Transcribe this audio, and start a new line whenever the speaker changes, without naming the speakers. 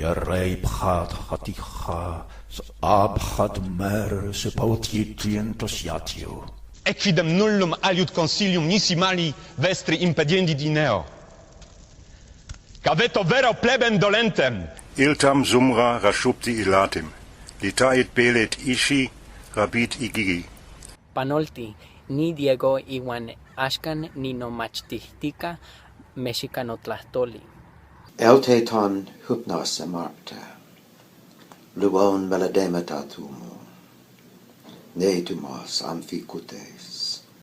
Yereibchad haticha, abchad mer se pautietientos yatio.
Equidem nullum aliud consilium nisi mali vestri impediendi dineo. Caveto vero plebem dolentem.
Iltam sumra rashupti ilatim, litait belet ishi, rabit igigi.
Panolti, ni Diego iwan axkan ninomachtihtika mexicanotlahtoli.
Elteton hypnos amarta, luon melademata tumo, ne tumos amphicutes.